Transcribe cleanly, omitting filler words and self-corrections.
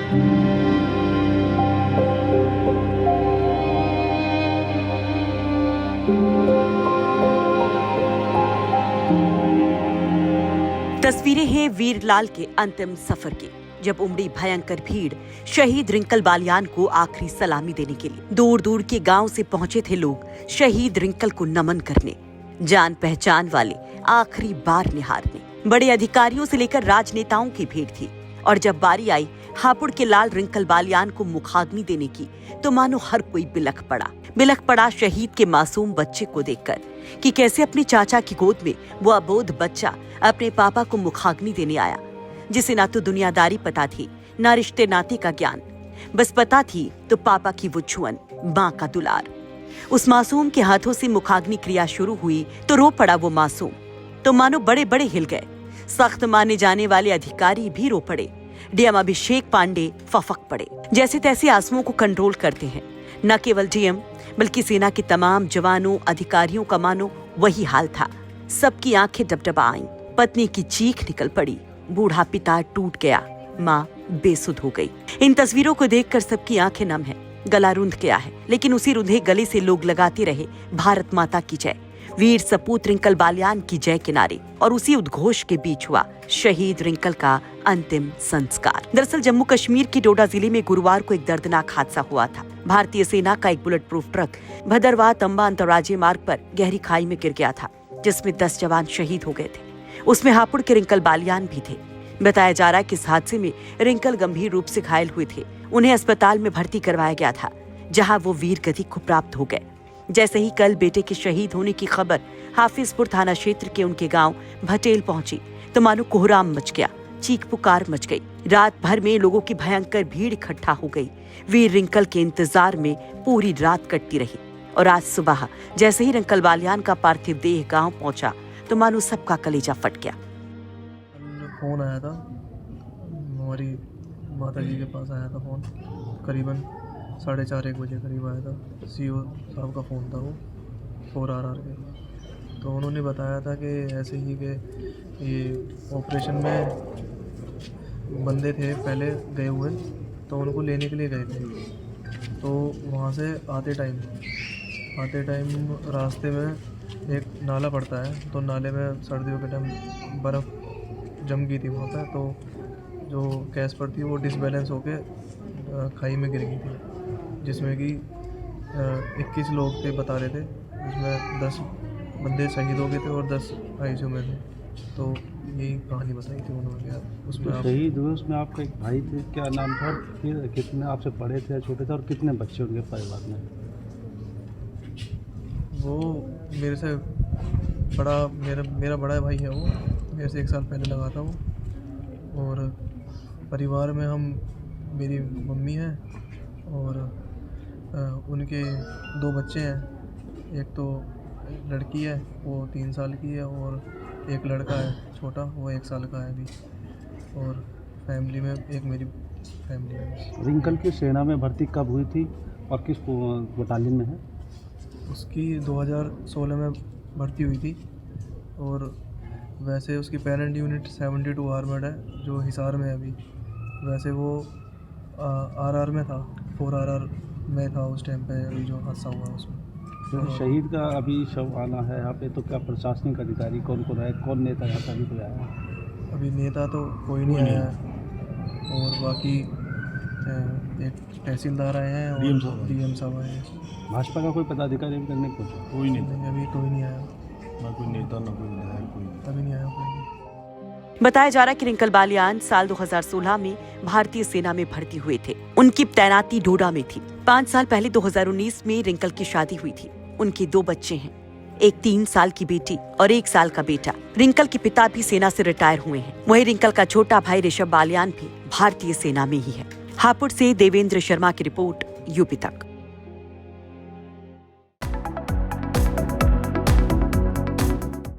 तस्वीरें हैं वीरलाल के अंतिम सफर की, जब उमड़ी भयंकर भीड़ शहीद रिंकल बालियान को आखिरी सलामी देने के लिए। दूर दूर के गांव से पहुंचे थे लोग शहीद रिंकल को नमन करने, जान पहचान वाले आखिरी बार निहारने। बड़े अधिकारियों से लेकर राजनेताओं की भीड़ थी, और जब बारी आई हापुड़ के लाल रिंकल बालियान को मुखाग्नि देने की, तो मानो हर कोई बिलख पड़ा शहीद के मासूम बच्चे को देखकर कि कैसे अपने चाचा की गोद में वो अबोध बच्चा अपने पापा को मुखाग्नि देने आया, जिसे ना तो दुनियादारी पता थी, ना रिश्ते नाते का ज्ञान। बस पता थी तो पापा की वो छुअन, माँ का दुलार। उस मासूम के हाथों से मुखाग्नि क्रिया शुरू हुई तो रो पड़ा वो मासूम, तो मानो बड़े बड़े हिल गए। सख्त माने जाने वाले अधिकारी भी रो पड़े। डीएम अभिषेक पांडे फफक पड़े, जैसे तैसे आंसुओं को कंट्रोल करते हैं। न केवल डीएम बल्कि सेना के तमाम जवानों अधिकारियों का मानो वही हाल था। सबकी आंखें डबडबा आईं। पत्नी की चीख निकल पड़ी, बूढ़ा पिता टूट गया, माँ बेसुध हो गई। इन तस्वीरों को देखकर सबकी आंखें नम है, गला रुंध गया है, लेकिन उसी रुंधे गले से लोग लगाते रहे भारत माता की जय, वीर सपूत रिंकल बालियान की जय के नारे। और उसी उद्घोष के बीच हुआ शहीद रिंकल का अंतिम संस्कार। दरअसल जम्मू कश्मीर के डोडा जिले में गुरुवार को एक दर्दनाक हादसा हुआ था। भारतीय सेना का एक बुलेट प्रूफ ट्रक भदरवाह तंबा अंतर्राज्यीय मार्ग पर गहरी खाई में गिर गया था, जिसमें 10 जवान शहीद हो गए थे। उसमें हापुड़ के रिंकल बालियान भी थे। बताया जा रहा है कि इस हादसे में रिंकल गंभीर रूप से घायल हुए थे। उन्हें अस्पताल में भर्ती करवाया गया था, जहां वो वीर गति को प्राप्त हो गए। जैसे ही कल बेटे के शहीद होने की खबर हाफिजपुर थाना क्षेत्र के उनके गांव भटेल पहुंची, तो मानो कोहराम मच गया, चीख पुकार मच गई। रात भर में लोगों की भयंकर भीड़ इकट्ठा हो गई। वीर रिंकल के इंतजार में पूरी रात कटती रही, और आज सुबह जैसे ही रिंकल बालियान का पार्थिव देह गांव पहुंचा, तो मानो सबका कलेजा फट गया। फोन आया था, हमारी माता जी के पास आया था फोन, करीबन 4:30-1 बजे करीब आया था। सीओ साहब का फ़ोन था वो, 4RR के। तो उन्होंने बताया था कि ऐसे ही कि ये ऑपरेशन में बंदे थे पहले गए हुए, तो उनको लेने के लिए गए थे। तो वहाँ से आते टाइम रास्ते में एक नाला पड़ता है, तो नाले में सर्दियों के टाइम बर्फ़ जम गई थी वहाँ पर। तो जो कैस्पर थी वो डिसबैलेंस होके खाई में गिर गई थी, जिसमें कि 21 लोग थे बता रहे थे, जिसमें 10 बंदे शहीद हो गए थे और 10 ICU में थे। तो यही कहानी बताई थी उन्होंने। उसमें तो शहीद हुए उसमें आपका एक भाई थे, क्या नाम था, फिर कितने आपसे बड़े थे, छोटे थे, और कितने बच्चे उनके परिवार में? वो मेरे से बड़ा, मेरा बड़ा भाई है वो, मेरे से 1 साल पहले लगा था वो। और परिवार में हम, मेरी मम्मी है और उनके 2 बच्चे हैं। एक तो लड़की है, वो 3 साल की है, और एक लड़का है छोटा, वो 1 साल का है अभी। और फैमिली में एक मेरी फैमिली है। रिंकल की सेना में भर्ती कब हुई थी और किस बटालियन में है? उसकी 2016 में भर्ती हुई थी, और वैसे उसकी पेरेंट यूनिट 72 आर्मर्ड है, जो हिसार में है अभी। वैसे वो RR में था, 4RR में था उस टाइम पे, अभी जो हादसा हुआ उसमें। तो शहीद का अभी शव आना है यहाँ पे, तो क्या प्रशासनिक अधिकारी कौन कौन है, कौन नेता यहाँ पे अभी कोई आया है? अभी नेता तो कोई नहीं आया है, और बाकी एक तहसीलदार आए हैं और DM साहब आए हैं। भाजपा का कोई पदाधिकारी अभी तक नहीं पहुँचा? कोई नहीं, अभी कोई नहीं आया, ना कोई नेता ना कोई विधायक, कोई अभी नहीं आया कोई। बताया जा रहा है कि रिंकल बालियान साल 2016 में भारतीय सेना में भर्ती हुए थे। उनकी तैनाती डोडा में थी। 5 साल पहले 2019 में रिंकल की शादी हुई थी। उनके 2 बच्चे हैं, एक 3 साल की बेटी और 1 साल का बेटा। रिंकल के पिता भी सेना से रिटायर हुए हैं। वहीं रिंकल का छोटा भाई ऋषभ बालियान भी भारतीय सेना में ही है। हापुड़ से देवेंद्र शर्मा की रिपोर्ट, UP तक।